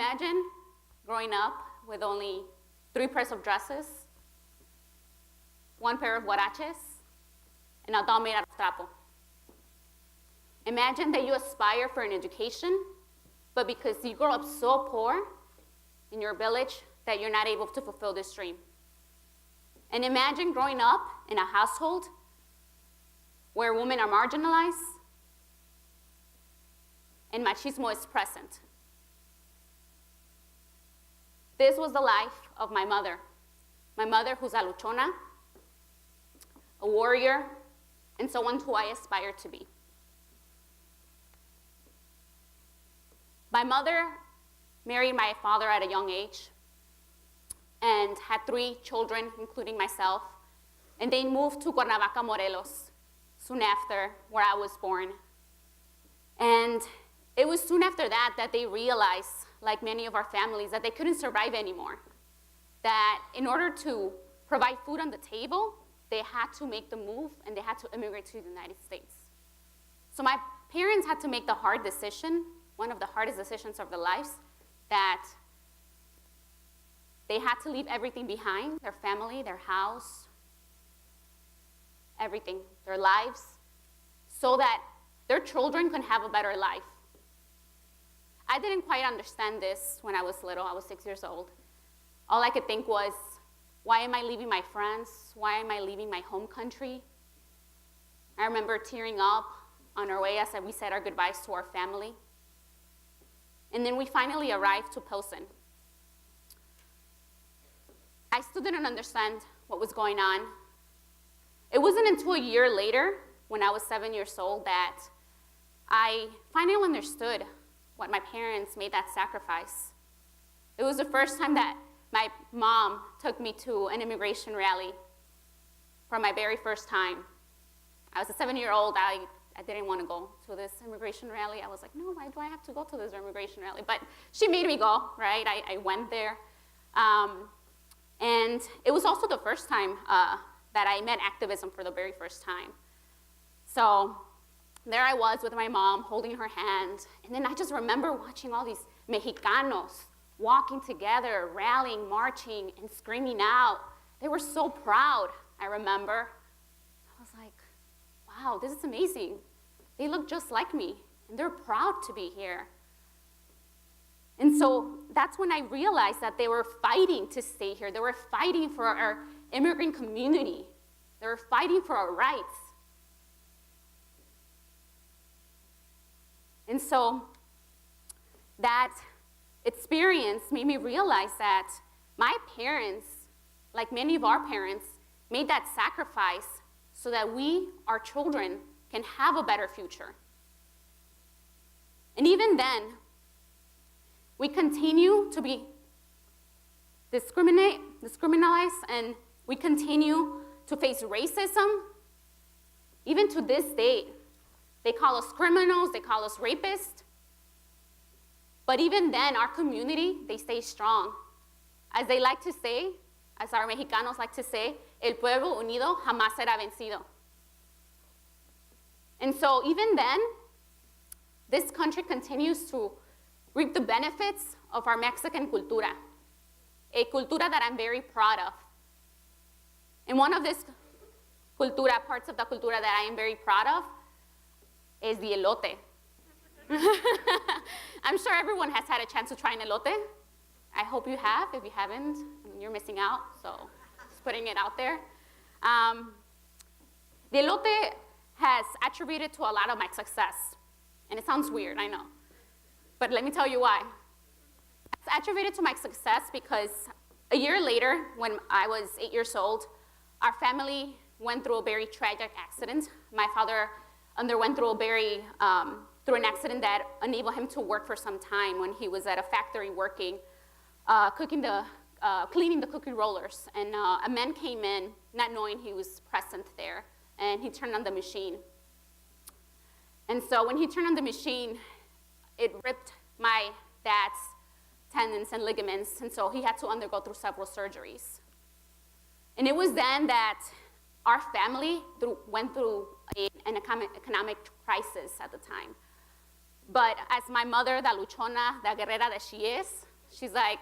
Imagine growing up with only 3 pairs of dresses, 1 pair of huaraches, and a doll made out of trapo. Imagine that you aspire for an education, but because you grow up so poor in your village that you're not able to fulfill this dream. And imagine growing up in a household where women are marginalized and machismo is present. This was the life of my mother who's a luchona, a warrior, and someone who I aspire to be. My mother married my father at a young age and had 3 children, including myself, and they moved to Cuernavaca, Morelos, soon after where I was born. And it was soon after that they realized, like many of our families, that they couldn't survive anymore. That in order to provide food on the table, they had to make the move and they had to immigrate to the United States. So my parents had to make the hard decision, one of the hardest decisions of their lives, that they had to leave everything behind, their family, their house, everything, their lives, so that their children can have a better life. I didn't quite understand this when I was little. I was 6 years old. All I could think was, why am I leaving my friends? Why am I leaving my home country? I remember tearing up on our way as we said our goodbyes to our family. And then we finally arrived to Pilsen. I still didn't understand what was going on. It wasn't until a year later, when I was 7 years old, that I finally understood why my parents made that sacrifice. It was the first time that my mom took me to an immigration rally for my very first time. I was a 7-year-old. I didn't want to go to this immigration rally. I was like, no, why do I have to go to this immigration rally? But she made me go, right? I went there. And it was also the first time that I met activism for the very first time. So there I was with my mom holding her hand. And then I just remember watching all these Mexicanos walking together, rallying, marching, and screaming out. They were so proud, I remember. I was like, wow, this is amazing. They look just like me, and they're proud to be here. And so that's when I realized that they were fighting to stay here. They were fighting for our immigrant community. They were fighting for our rights. And so that experience made me realize that my parents, like many of our parents, made that sacrifice so that we, our children, can have a better future. And even then, we continue to be discriminalized, and we continue to face racism. Even to this day, they call us criminals, they call us rapists. But even then, our community, they stay strong. As they like to say, as our Mexicanos like to say, el pueblo unido jamás será vencido. And so even then, this country continues to reap the benefits of our Mexican cultura, a cultura that I'm very proud of. And one of this cultura, parts of the cultura that I am very proud of, is the elote. I'm sure everyone has had a chance to try an elote. I hope you have. If you haven't, you're missing out, so just putting it out there. The elote has attributed to a lot of my success. And it sounds weird, I know. But let me tell you why. It's attributed to my success because a year later, when I was 8 years old, our family went through a very tragic accident. My father underwent through an accident that enabled him to work for some time when he was at a factory working, cleaning the cookie rollers. And a man came in, not knowing he was present there, and he turned on the machine. And so when he turned on the machine, it ripped my dad's tendons and ligaments, and so he had to undergo through several surgeries. And it was then that our family went through an economic crisis at the time. But as my mother, the luchona, the guerrera that she is, she's like,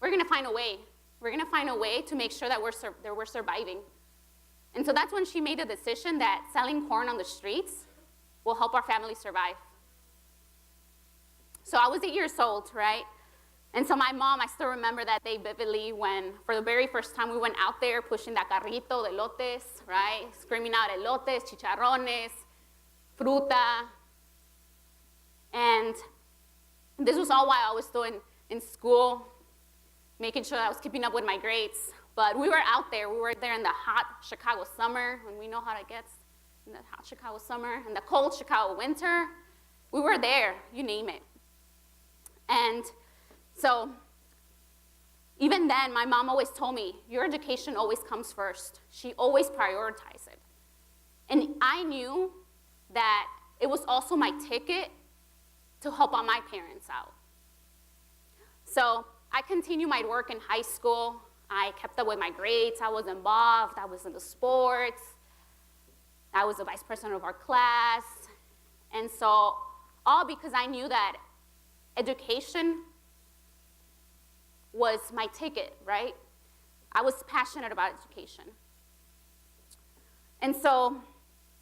we're gonna find a way. We're gonna find a way to make sure that we're surviving. And so that's when she made the decision that selling corn on the streets will help our family survive. So I was 8 years old, right? And so my mom, I still remember that day vividly when, for the very first time, we went out there pushing that carrito de elotes, right? Screaming out elotes, chicharrones, fruta. And this was all while I was still in school, making sure that I was keeping up with my grades. But we were out there. We were there in the hot Chicago summer, when we know how it gets in the hot Chicago summer, and the cold Chicago winter. We were there, you name it. And so even then, my mom always told me, your education always comes first. She always prioritized it. And I knew that it was also my ticket to help out my parents out. So I continued my work in high school. I kept up with my grades. I was involved. I was in the sports. I was the vice president of our class. And so all because I knew that education was my ticket, right? I was passionate about education. And so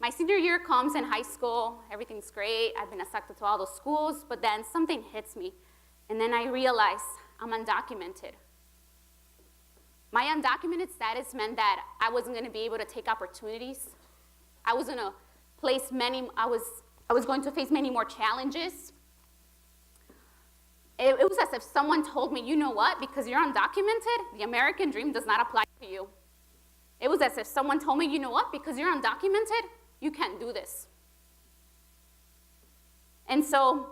my senior year comes in high school. Everything's great. I've been accepted to all those schools, but then something hits me. And then I realize I'm undocumented. My undocumented status meant that I wasn't going to be able to take opportunities. I was going to going to face many more challenges. It was as if someone told me, you know what, because you're undocumented, the American dream does not apply to you. It was as if someone told me, you know what, because you're undocumented, you can't do this. And so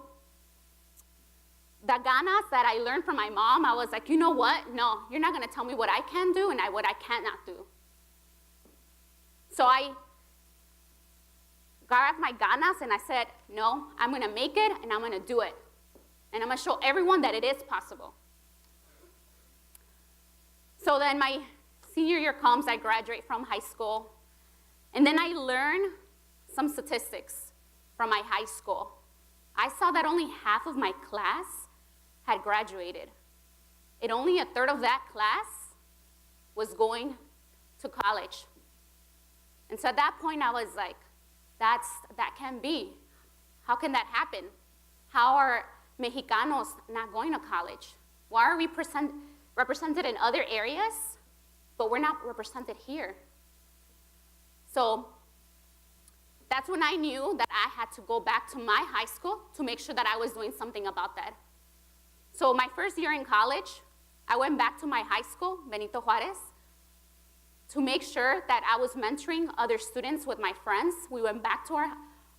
the ganas that I learned from my mom, I was like, you know what? No, you're not going to tell me what I can do and what I cannot do. So I got off my ganas and I said, no, I'm going to make it and I'm going to do it. And I'm going to show everyone that it is possible. So then my senior year comes, I graduate from high school. And then I learn some statistics from my high school. I saw that only half of my class had graduated. And only a third of that class was going to college. And so at that point, I was like, that can't be. How can that happen? How are Mexicanos not going to college? Why are we represented in other areas, but we're not represented here? So that's when I knew that I had to go back to my high school to make sure that I was doing something about that. So my first year in college, I went back to my high school, Benito Juarez, to make sure that I was mentoring other students with my friends. We went back to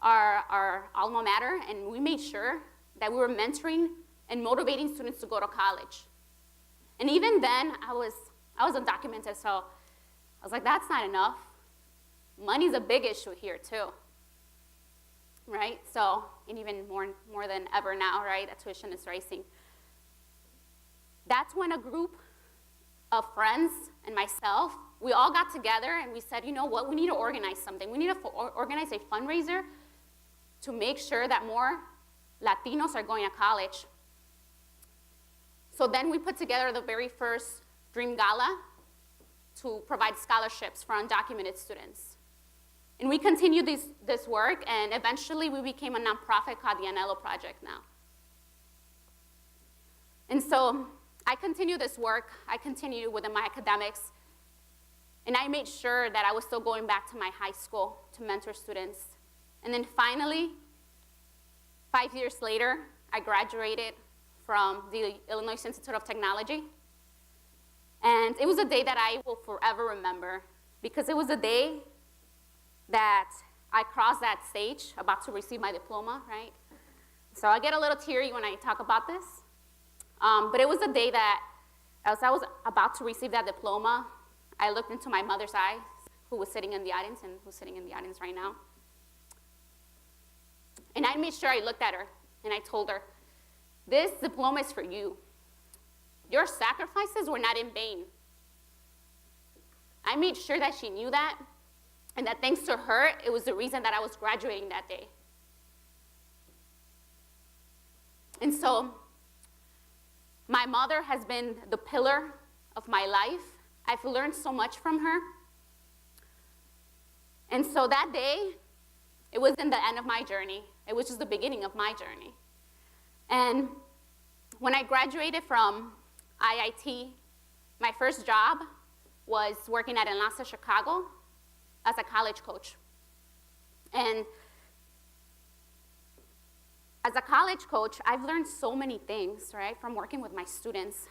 our alma mater, and we made sure that we were mentoring and motivating students to go to college. And even then, I was undocumented, so I was like, that's not enough. Money's a big issue here too, right? So, and even more than ever now, right? That tuition is rising. That's when a group of friends and myself, we all got together and we said, you know what, we need to organize something. We need to organize a fundraiser to make sure that more Latinos are going to college. So then we put together the very first Dream Gala to provide scholarships for undocumented students. And we continued this work, and eventually we became a nonprofit called the Anhelo Project now. And so I continued this work. I continued within my academics, and I made sure that I was still going back to my high school to mentor students. And then finally, 5 years later, I graduated from the Illinois Institute of Technology. And it was a day that I will forever remember, because it was a day that I crossed that stage about to receive my diploma, right? So I get a little teary when I talk about this. But it was a day that as I was about to receive that diploma, I looked into my mother's eyes, who was sitting in the audience and who's sitting in the audience right now. And I made sure I looked at her and I told her, this diploma is for you. Your sacrifices were not in vain. I made sure that she knew that, and that thanks to her, it was the reason that I was graduating that day. And so My mother has been the pillar of my life. I've learned so much from her. And so that day, it wasn't the end of my journey. It was just the beginning of my journey. And when I graduated from IIT, my first job was working at Enlace Chicago as a college coach. And as a college coach, I've learned so many things, right, from working with my students.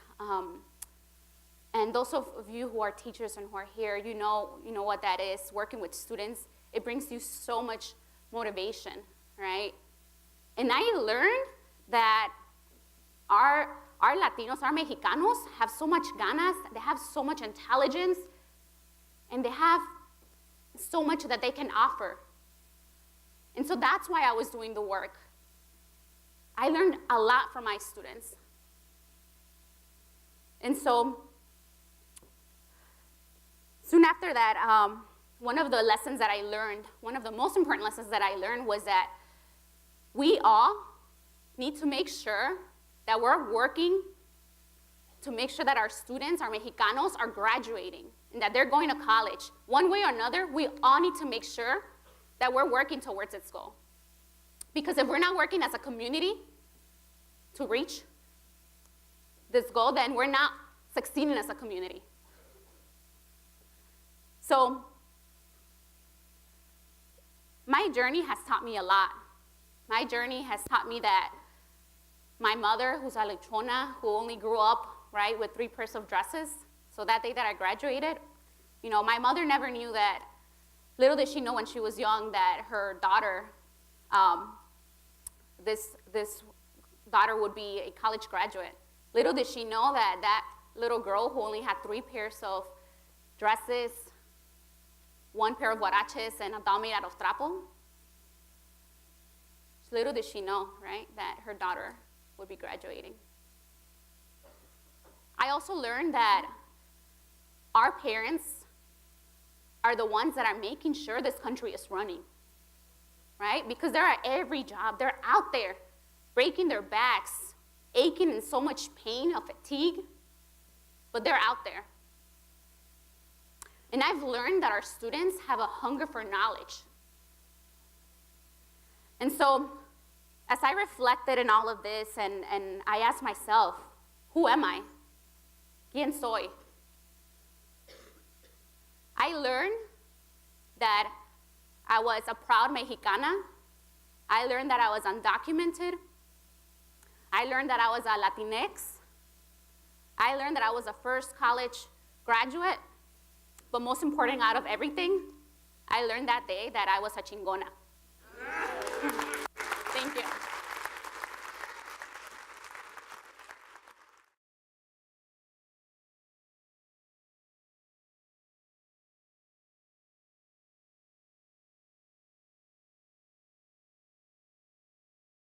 And those of you who are teachers and who are here, you know what that is, working with students. It brings you so much motivation, right? And I learned that our Latinos, our Mexicanos have so much ganas, they have so much intelligence, and they have so much that they can offer. And so that's why I was doing the work. I learned a lot from my students. And so soon after that, one of the lessons that I learned, one of the most important lessons that I learned was that we all need to make sure that we're working to make sure that our students, our Mexicanos, are graduating and that they're going to college. One way or another, we all need to make sure that we're working towards its goal. Because if we're not working as a community to reach this goal, then we're not succeeding as a community. So my journey has taught me a lot. My journey has taught me that my mother, who's a lechona, who only grew up, right, with 3 pairs of dresses, so that day that I graduated, my mother never knew that. Little did she know when she was young that her daughter, this daughter would be a college graduate. Little did she know that that little girl who only had 3 pairs of dresses, 1 pair of huaraches, and a doll made out of trapo. Little did she know, right, that her daughter would be graduating. I also learned that our parents are the ones that are making sure this country is running, right? Because they're at every job. They're out there breaking their backs, aching in so much pain of fatigue, but they're out there. And I've learned that our students have a hunger for knowledge. And so as I reflected in all of this and I asked myself, who am I? ¿Quién soy? I learned that I was a proud Mexicana. I learned that I was undocumented. I learned that I was a Latinx. I learned that I was a first college graduate. But most important out of everything, I learned that day that I was a chingona. Thank you.